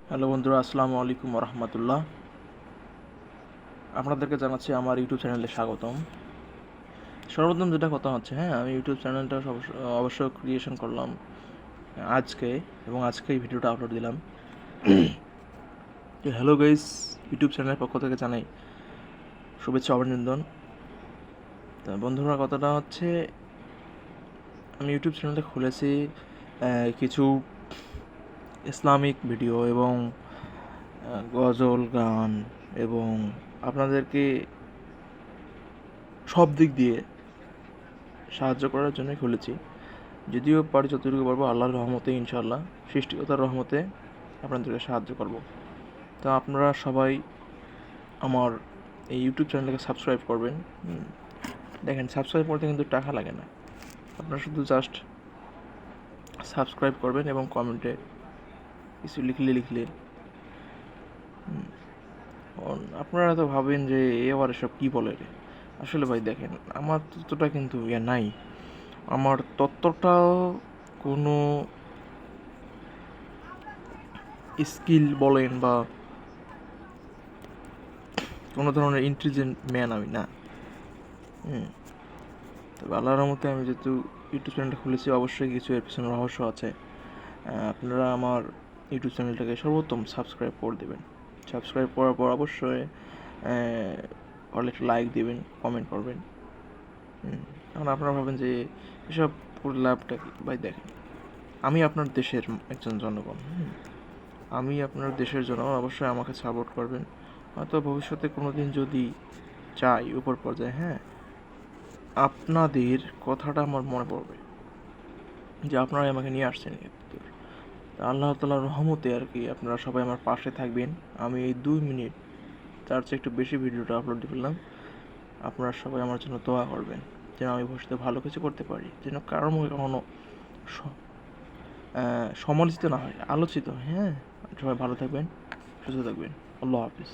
Hello বন্ধুরা, আসসালামু আলাইকুম রহমতুল্লাহ। আপনাদেরকে জানাচ্ছি আমার ইউটিউব চ্যানেলে স্বাগতম। সর্বপ্রথম যেটা কথা হচ্ছে, আমি ইউটিউব চ্যানেলটা অবশ্য ক্রিয়েশন করলাম আজকে, এবং আজকেই ভিডিওটা আপলোড দিলাম। হ্যালো গাইস, ইউটিউব চ্যানেলের পক্ষ থেকে জানাই শুভেচ্ছা অভিনন্দন। তা বন্ধুরা, কথাটা হচ্ছে আমি ইউটিউব চ্যানেলটা খুলেছি কিছু ইসলামিক ভিডিও এবং গজল গান এবং আপনাদেরকে সব দিক দিয়ে সাহায্য করার জন্যই খুলেছি। যদিও পারি যতটুকু পারবো আল্লাহর রহমতে, ইনশাআল্লাহ সৃষ্টিকর্তার রহমতে আপনাদেরকে সাহায্য করব। তো আপনারা সবাই আমার এই ইউটিউব চ্যানেলটাকে সাবস্ক্রাইব করবেন। দেখেন, সাবস্ক্রাইব করতে কিন্তু টাকা লাগে না, আপনারা শুধু জাস্ট সাবস্ক্রাইব করবেন এবং কমেন্টে কিছু লিখলে আপনারা তো ভাবেন যে এবার এসব কী বলে রে। আসলে ভাই দেখেন, আমার ততটা কিন্তু নাই। আমার ততটাও কোনো স্কিল বলেন বা কোনো ধরনের ইন্টেলিজেন্ট ম্যান আমি না। তবে আল্লাহর রহমতে আমি যেহেতু ইউটিউব চ্যানেলটা খুলেছি, অবশ্যই কিছু এর পিছনে রহস্য আছে। আপনারা আমার ইউটিউব চ্যানেলটাকে সর্বোত্তম সাবস্ক্রাইব করে দেবেন। সাবস্ক্রাইব করার পর অবশ্যই একটা লাইক দেবেন, কমেন্ট করবেন। এখন আপনারা ভাবেন যে এসব করে লাভটা কি? ভাই দেখেন, আমি আপনার দেশের একজন জনগণ। আমি আপনার দেশের জনগণ, অবশ্যই আমাকে সাপোর্ট করবেন। হয়তো ভবিষ্যতে কোনো দিন যদি চাই উপর পর্যায়ে, আপনাদের কথাটা আমার মনে পড়বে যে আপনারাই আমাকে নিয়ে আসছেন। আল্লাহ তাআলার রহমতে আর কি আপনারা সবাই আমার পাশে থাকবেন। আমি এই 2 মিনিট, তার চেয়ে একটু বেশি ভিডিওটা আপলোড দিলাম। আপনারা সবাই আমার জন্য দোয়া করবেন যেন আমি ভবিষ্যতে ভালো কিছু করতে পারি, যেন কারোর মুখে কখনো সমালোচিত না হয়, আলোচিত। সবাই ভালো থাকবেন, সুস্থ থাকবেন। আল্লাহ হাফিজ।